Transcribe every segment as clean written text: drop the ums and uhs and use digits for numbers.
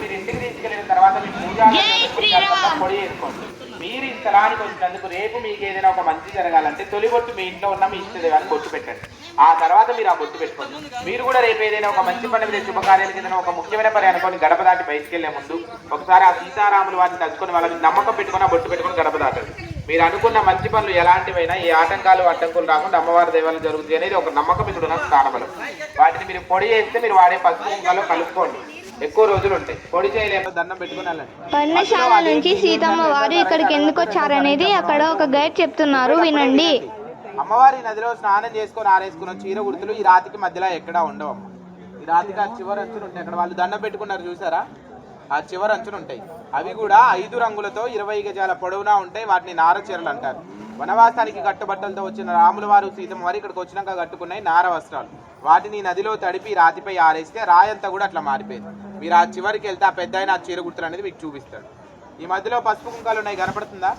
మీరు ఇంటికి తీసుకెళ్ళిన తర్వాత మీ పూజా పొడి చేసుకోండి. మీరు ఈ స్థలానికి వచ్చినందుకు రేపు మీకు ఏదైనా ఒక మంచి జరగాలంటే తొలి బొట్టు మీ ఇంట్లో ఉన్న మీ ఇష్టదేవాన్ని బొట్టు పెట్టండి. ఆ తర్వాత మీరు ఆ బొట్టు పెట్టుకోండి. మీరు కూడా రేపు ఏదైనా ఒక మంచి పని మీద శుభకార్యాలకి ఏదైనా ఒక ముఖ్యమైన పని అనుకోని గడప దాటి బయటికి వెళ్లే ముందు ఒకసారి ఆ సీతారాములు వారిని తలుచుకొని వాళ్ళని నమ్మకం పెట్టుకుని ఆ బొట్టు పెట్టుకుని గడప దాటండి. మీరు అనుకున్న మంచి పనులు ఎలాంటివైనా ఏ ఆటంకాలు అడ్డంకులు రాకుండా అమ్మవారి దేవాలయం జరుగుతుంది అనేది ఒక నమ్మకం ఇక్కడ ఉన్న స్థానబలం. వాటిని మీరు పొడి చేస్తే మీరు వాడే పసుపు కుంకాలు కలుపుకోండి. ఎక్కువ రోజులు ఉంటాయి. పొడి చేయలేక దండం పెట్టుకుని వెళ్ళండి. పర్ణశాల నుంచి సీతమ్మ వారు ఇక్కడికి ఎందుకు వచ్చారనేది అక్కడ ఒక గైడ్ చెప్తున్నారు, వినండి. అమ్మవారి నదిలో స్నానం చేసుకొని ఆరేసుకున్న చీర గుర్తులు ఈ రాతికి మధ్యలో ఎక్కడా ఉండవు. ఈ రాతికి ఆ చివరి అంచులు ఉంటాయి. అక్కడ వాళ్ళు దండం పెట్టుకున్నారు చూసారా, ఆ చివరి అంచులు ఉంటాయి. అవి కూడా 5 రంగులతో 20 గజాల పొడవునా ఉంటాయి. వాటిని నార చీరలు అంటారు. వనవాసానికి కట్టుబట్టలతో వచ్చిన రాముల వారు సీతమ్మ వారు ఇక్కడికి వచ్చినాక కట్టుకున్నాయి నార వస్త్రాలు. వాటిని నదిలో తడిపి రాతిపై ఆరేస్తే రాయంతా కూడా అట్లా మారిపోయింది. మీరు ఆ చివరికి వెళ్తే ఆ పెద్ద ఆయన ఆ చీర గుర్తులు అనేది మీకు చూపిస్తాడు. ఈ మధ్యలో పసుపు కుంకాలు ఉన్నాయి, కనపడుతుందా?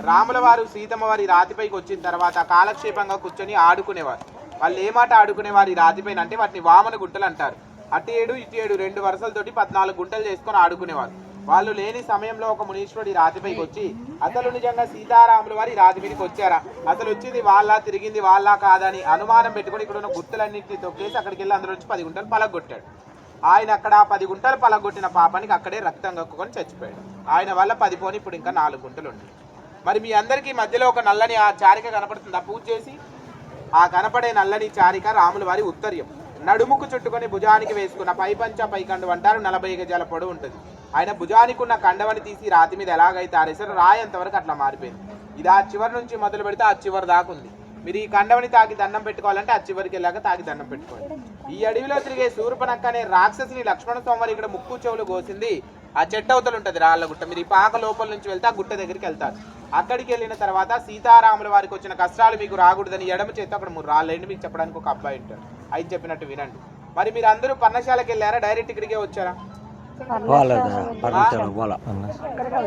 రాముల వారు సీతమ్మ వారి రాతిపైకి వచ్చిన తర్వాత కాలక్షేపంగా కూర్చొని ఆడుకునేవారు. వాళ్ళు ఏమాట ఆడుకునేవారు ఈ రాతిపైన అంటే వాటిని వామన గుంటలు అంటారు. అటు ఏడు ఇటు ఏడు 2 వరుసలతోటి 14 గుంటలు చేసుకొని ఆడుకునేవారు. వాళ్ళు లేని సమయంలో ఒక మునీశ్వరుడు రాతిపైకి వచ్చి అసలు నిజంగా సీతారాముల వారి రాతి మీదకి వచ్చారా, అసలు వచ్చింది వాళ్ళ తిరిగింది వాళ్ళ కాదని అనుమానం పెట్టుకుని ఇక్కడ ఉన్న గుర్తులన్నింటినీ తొక్కేసి అక్కడికి వెళ్ళి అందులో నుంచి 10 గుంటలు పలగొట్టాడు. ఆయన అక్కడ 10 గుంటలు పలగొట్టిన పాపానికి అక్కడే రక్తం కక్కుకొని చచ్చిపోయాడు. ఆయన వల్ల 10 పోని ఇప్పుడు ఇంకా 4 గుంటలు ఉన్నాయి. మరి మీ అందరికీ మధ్యలో ఒక నల్లని ఆ చారిక కనపడుతుందా? పూజ చేసి ఆ కనపడే నల్లని చారిక రాముల వారి ఉత్తర్యం. నడుముకు చుట్టుకొని భుజానికి వేసుకున్న పైపంచ పైకండు అంటారు. 40 గజాల పొడవు ఉంటుంది. ఆయన భుజానికి ఉన్న కండవని తీసి రాతి మీద ఎలాగైతే ఆరేసారో రాయంతవరకు అట్లా మారిపోయింది. ఇది ఆ చివరి నుంచి మొదలు పెడితే ఆ చివరి దాకా ఉంది. మీరు ఈ కండవని తాకి దండం పెట్టుకోవాలంటే ఆ చివరికి వెళ్ళాక తాకి దండం పెట్టుకోండి. ఈ అడవిలో తిరిగే శూర్పణఖ అనే రాక్షసిని లక్ష్మణ స్వామి ఇక్కడ ముక్కు చెవులు కోసింది ఆ చెట్టు అవతలు ఉంటుంది రాళ్ళ గుట్ట. మీరు ఈ పాక లోపల నుంచి వెళ్తే ఆ గుట్ట దగ్గరికి వెళ్తారు. అక్కడికి వెళ్ళిన తర్వాత సీతారాముల వారికి వచ్చిన కష్టాలు మీకు రాకూడదని ఎడమ చేత అక్కడ 3 రాళ్ళండి మీకు చెప్పడానికి ఒక అబ్బాయి ఉంటాడు. ఆయన చెప్పినట్టు వినండి. మరి మీరు అందరూ పర్ణశాలకు వెళ్ళారా, డైరెక్ట్ ఇక్కడికే వచ్చారా?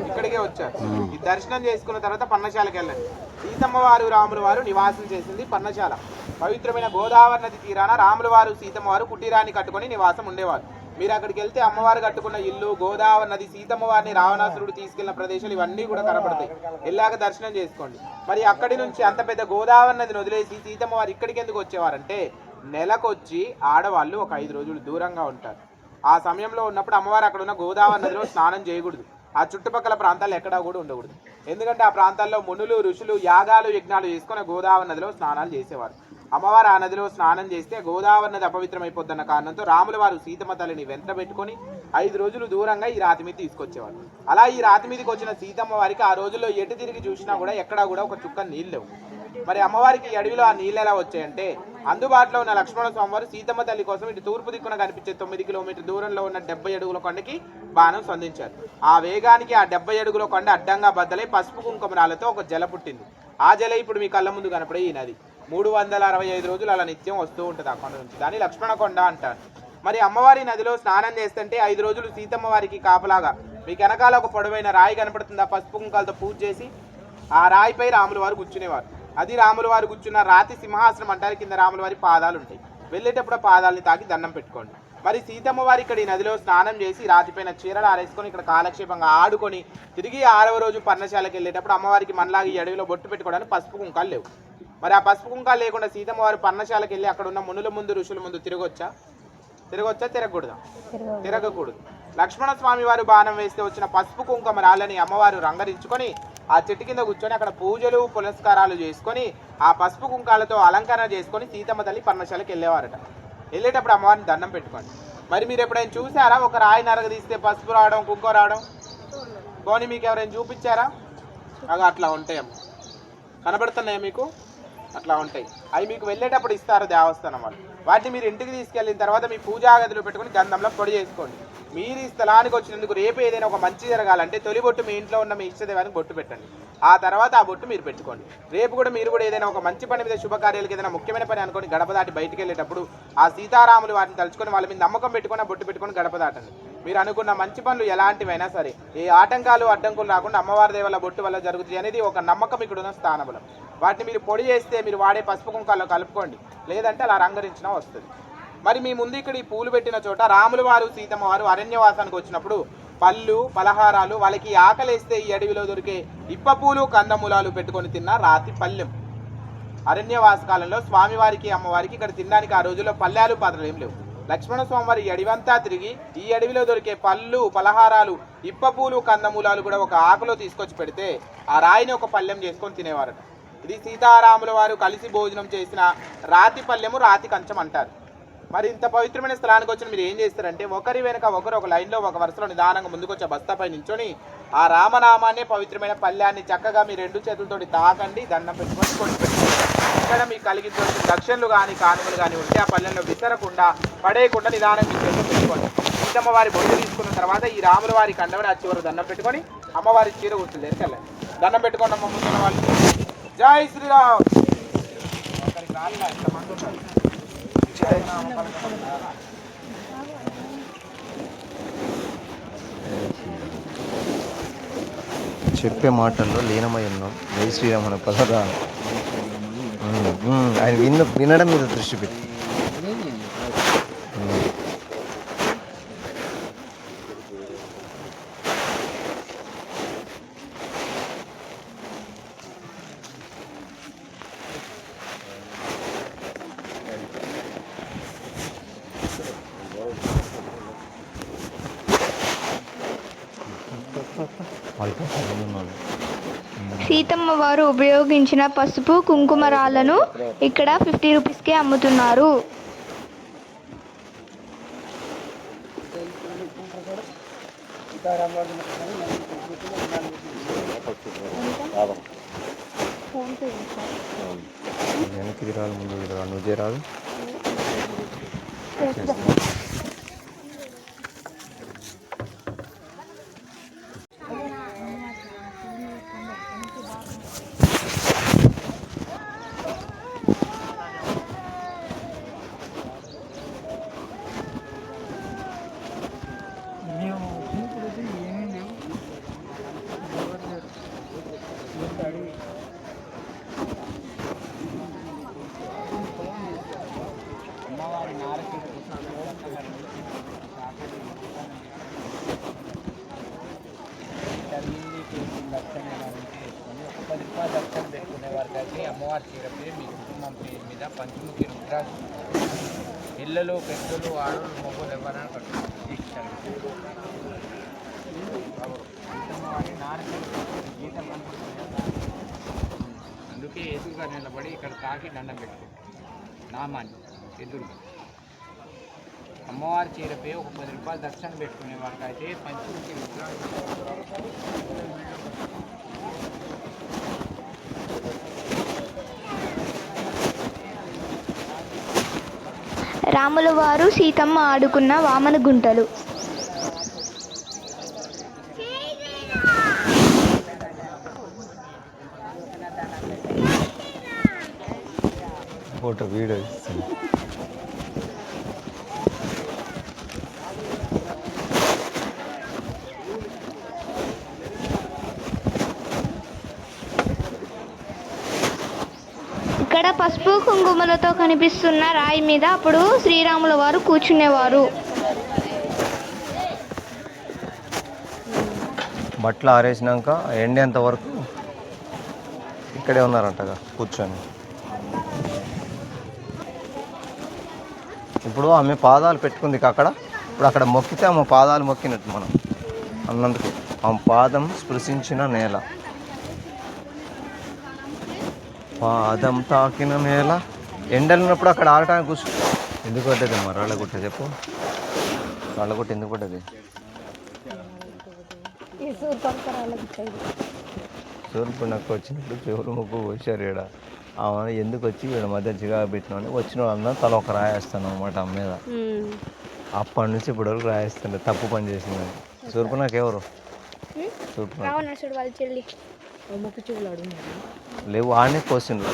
ఇక్కడికే వచ్చారు. ఈ దర్శనం చేసుకున్న తర్వాత పర్ణశాలకు వెళ్ళండి. సీతమ్మ వారు రాముల వారు నివాసం చేసింది పర్ణశాల. పవిత్రమైన గోదావరి నది తీరాన రాముల వారు సీతమ్మ వారు కుటీరాన్ని కట్టుకొని నివాసం ఉండేవారు. మీరు అక్కడికి వెళ్తే అమ్మవారు కట్టుకున్న ఇల్లు, గోదావరి నది, సీతమ్మ వారిని రావణాసురుడు తీసుకెళ్లిన ప్రదేశాలు ఇవన్నీ కూడా కనబడతాయి. వెళ్ళాక దర్శనం చేసుకోండి. మరి అక్కడి నుంచి అంత పెద్ద గోదావరి నదిని వదిలేసి సీతమ్మ వారు ఇక్కడికి ఎందుకు వచ్చేవారంటే నెలకొచ్చి ఆడవాళ్ళు ఒక 5 రోజులు దూరంగా ఉంటారు. ఆ సమయంలో ఉన్నప్పుడు అమ్మవారు అక్కడ ఉన్న గోదావరి నదిలో స్నానం చేయకూడదు. ఆ చుట్టుపక్కల ప్రాంతాలు ఎక్కడా కూడా ఉండకూడదు. ఎందుకంటే ఆ ప్రాంతాల్లో మునులు ఋషులు యాగాలు యజ్ఞాలు చేసుకుని గోదావరి నదిలో స్నానాలు చేసేవారు. అమ్మవారు ఆ నదిలో స్నానం చేస్తే గోదావరి నది అపవిత్రమైపోతున్న కారణంతో రాముల వారు సీతమ్మ తల్లిని వెంట పెట్టుకొని 5 రోజులు దూరంగా ఈ రాతి మీద తీసుకొచ్చేవారు. అలా ఈ రాతి మీదకి వచ్చిన సీతమ్మ వారికి ఆ రోజుల్లో ఎటు తిరిగి చూసినా కూడా ఎక్కడా కూడా ఒక చుక్క నీళ్ళు లేవు. మరి అమ్మవారికి ఈ అడవిలో ఆ నీళ్ళు ఎలా వచ్చాయంటే అందుబాటులో ఉన్న లక్ష్మణ స్వామి వారు సీతమ్మ తల్లి కోసం ఇటు తూర్పు దిక్కున కనిపించే 9 కిలోమీటర్ దూరంలో ఉన్న 70 అడుగుల కొండకి బాణం సంధించారు. ఆ వేగానికి ఆ 70 అడుగుల కొండ అడ్డంగా బద్దలై పసుపు కుంకుమరాలతో ఒక జల పుట్టింది. ఆ జల ఇప్పుడు మీ కళ్ళ ముందు కనపడే ఈ నది 365 రోజులు అలా నిత్యం వస్తూ ఉంటుంది ఆ కొండ నుంచి. దాన్ని లక్ష్మణ కొండ అంటారు. మరి అమ్మవారి నదిలో స్నానం చేస్తుంటే 5 రోజులు సీతమ్మ వారికి కాపలాగా మీకు వెనకాల ఒక పొడవైన రాయి కనపడుతుంది. ఆ పసుపు కుంకాలతో పూజ చేసి ఆ రాయిపై రాముల వారు కూర్చునేవారు. అది రాముల వారు కూర్చున్న రాతి సింహాసనం అంటారు. కింద రాముల వారి పాదాలు ఉంటాయి. వెళ్ళేటప్పుడు పాదాలని తాకి దండం పెట్టుకోండి. మరి సీతమ్మ వారి ఇక్కడ ఈ నదిలో స్నానం చేసి రాతిపైన చీరలు ఆరేసుకొని ఇక్కడ కాలక్షేపంగా ఆడుకొని తిరిగి 6వ రోజు పర్ణశాలకు వెళ్ళేటప్పుడు అమ్మవారికి మనలాగా ఈ అడవిలో బొట్టు పెట్టుకోవడానికి పసుపు కుంకాలు లేవు. మరి ఆ పసుపు కుంకాలు లేకుండా సీతమ్మ వారు పర్ణశాలకు వెళ్ళి అక్కడ ఉన్న మునుల ముందు ఋషుల ముందు తిరగొచ్చా తిరగకూడదా? తిరగకూడదు. లక్ష్మణ స్వామి వారు బాణం వేస్తే వచ్చిన పసుపు కుంకుమ రాళ్ళని అమ్మవారు రంగరించుకొని ఆ చెట్టు కింద కూర్చొని అక్కడ పూజలు పునస్కారాలు చేసుకొని ఆ పసుపు కుంకాలతో అలంకరణ చేసుకొని సీతమ్మ తల్లి పర్ణశాలకు వెళ్ళేవారట. వెళ్ళేటప్పుడు అమ్మవారిని దండం పెట్టుకోండి. మరి మీరు ఎప్పుడైనా చూసారా ఒక రాయి నరగదీస్తే పసుపు రావడం కుంకుమ రావడం? పోనీ మీకు ఎవరైనా చూపించారా? అట్లా ఉంటాయమ్మ, కనబడుతున్నాయా మీకు? అట్లా ఉంటాయి. అవి మీకు వెళ్ళేటప్పుడు ఇస్తారు దేవస్థానం వాళ్ళు. వాటిని మీరు ఇంటికి తీసుకెళ్ళిన తర్వాత మీ పూజా గదిలో పెట్టుకుని గంధంలో పొడి చేసుకోండి. మీరు ఈ స్థలానికి వచ్చినందుకు రేపు ఏదైనా ఒక మంచి జరగాలంటే తొలి బొట్టు మీ ఇంట్లో ఉన్న మీ ఇష్టదేవానికి బొట్టు పెట్టండి. ఆ తర్వాత ఆ బొట్టు మీరు పెట్టుకోండి. రేపు కూడా మీరు కూడా ఏదైనా ఒక మంచి పని మీద శుభకార్యాలకు ఏదైనా ముఖ్యమైన పని అనుకొని గడప దాటి బయటికి వెళ్ళేటప్పుడు ఆ సీతారాములు వాటిని తలుచుకొని వాళ్ళ మీద నమ్మకం పెట్టుకొని ఆ బొట్టు పెట్టుకొని గడప దాటండి. మీరు అనుకున్న మంచి పనులు ఎలాంటివైనా సరే ఏ ఆటంకాలు అడ్డంకులు రాకుండా అమ్మవారి దేవల బొట్టు వల్ల జరుగుతుంది అనేది ఒక నమ్మకం ఇక్కడ ఉన్న స్థానబలం. వాటిని మీరు పొడి చేస్తే మీరు వాడే పసుపు కుంకాల్లో కలుపుకోండి. లేదంటే అలా రంగరించినా వస్తుంది. మరి మీ ముందు ఇక్కడ ఈ పూలు పెట్టిన చోట రాముల వారు సీతమ్మ వారు అరణ్యవాసానికి వచ్చినప్పుడు పళ్ళు పలహారాలు వాళ్ళకి ఆకలేస్తే ఈ అడవిలో దొరికే ఇప్ప పూలు కందమూలాలు పెట్టుకొని తిన్న రాతి పల్లెం. అరణ్యవాస కాలంలో స్వామివారికి అమ్మవారికి ఇక్కడ తినడానికి ఆ రోజుల్లో పల్లెలు పాత్రలు ఏం లేవు. లక్ష్మణ స్వామివారి ఈ అడవంతా తిరిగి ఈ అడవిలో దొరికే పళ్ళు పలహారాలు ఇప్ప పూలు కందమూలాలు కూడా ఒక ఆకులో తీసుకొచ్చి పెడితే ఆ రాయిని ఒక పల్లెం చేసుకొని తినేవారట. ఇది సీతారాముల వారు కలిసి భోజనం చేసిన రాతి పల్లెము, రాతి కంచం అంటారు. మరి ఇంత పవిత్రమైన స్థలానికి వచ్చిన మీరు ఏం చేస్తారంటే ఒకరి వెనక ఒకరు ఒక లైన్లో ఒక వరుసలో నిదానంగా ముందుకొచ్చే బస్తాపై నించొని ఆ రామనామాన్ని పవిత్రమైన పల్లెన్ని చక్కగా మీ 2 చేతులతోటి తాకండి, దండం పెట్టుకొని కొట్టి పెట్టుకోండి. ఇక్కడ మీకు కలిగించిన దక్షిణలు కానీ కానుకలు కానీ ఉంటే ఆ పల్లెల్లో విసరకుండా పడేయకుండా నిదానంగా మీ చేతులు పెట్టుకోండి. సీతమ్మ వారి బొట్టు తీసుకున్న తర్వాత ఈ రాముల వారి కండవని ఆ చివరి దండం పెట్టుకొని అమ్మవారి చీర కూర్చుంది వెళ్ళండి. దండం పెట్టుకోండి అమ్మ ముందున్న వాళ్ళు. జై శ్రీరామ్. ఒకరికి రాళ్ళ ఎంతమంది ఉంటారు. చెప్పే మాటల్లో లీనమై ఉన్నాం. జై శ్రీరామ్ అనే పదరా ఆయన వినడం మీద దృష్టి పెట్టి సీతమ్మ వారు ఉపయోగించిన పసుపు కుంకుమరాలను ఇక్కడ 50 రూపీస్కే అమ్ముతున్నారు. వెనక్కి రాదు, ముందు రాదు, నువ్వే రాదు. అమ్మవారి చీర పేరు మీ కుటుంబం పేరు మీద పంచముఖి రుద్రాక్ష పిల్లలు పెద్దలు ఆడవాళ్ళు మొగ్గులు ఎవరైనా కట్టుకుంటారు. అందుకే ఎదురుగా నిలబడి ఇక్కడ తాకి దండం పెట్టుకుంటారు నామాన్ని ఎదురుగా. అమ్మవారి చీరపై ఒక 10 రూపాయలు దర్శనం పెట్టుకునే వాళ్ళకి అయితే పంచముఖి రుద్రాక్ష రాముల వారు సీతమ్మ ఆడుకున్న వామన గుంటలు. ఫోటో వీడియో ఇస్తుంది. ఇక్కడ పసుపు కుంకుమలతో కనిపిస్తున్న రాయి మీద అప్పుడు శ్రీరాముల వారు కూర్చునేవారు. బట్టలు ఆరేసినాక ఎండేంత వరకు ఇక్కడే ఉన్నారంటగా కూర్చొని. ఇప్పుడు ఆమె పాదాలు పెట్టుకుంది అక్కడ. ఇప్పుడు అక్కడ మొక్కితే ఆమె పాదాలు మొక్కినట్టు మనం అన్నందుకు ఆమె పాదం స్పృశించిన నేల, పాదం తాకిన నేల. ఎండలు ఉన్నప్పుడు అక్కడ ఆడటానికి కూర్చో. ఎందుకు పడ్డది మరి రాళ్ళ గుట్ట చెప్పు. రాళ్ళ గుట్ట ఎందుకు పడ్డది? సూర్పు నాకు వచ్చినప్పుడు చెవులు ముగ్గు వచ్చారు ఈడ. ఆమె ఎందుకు వచ్చి వీళ్ళ మధ్య జిగా పెట్టినా వచ్చిన వాళ్ళందరూ తల ఒక రాయేస్తాను అనమాట ఆమె మీద. అప్పటి నుంచి ఇప్పుడు వరకు రాయేస్తుండే తప్పు పని చేసిందని. సూర్పు నాకు ఎవరు? సూర్పు లేవు, ఆడనే క్వశ్చన్లు.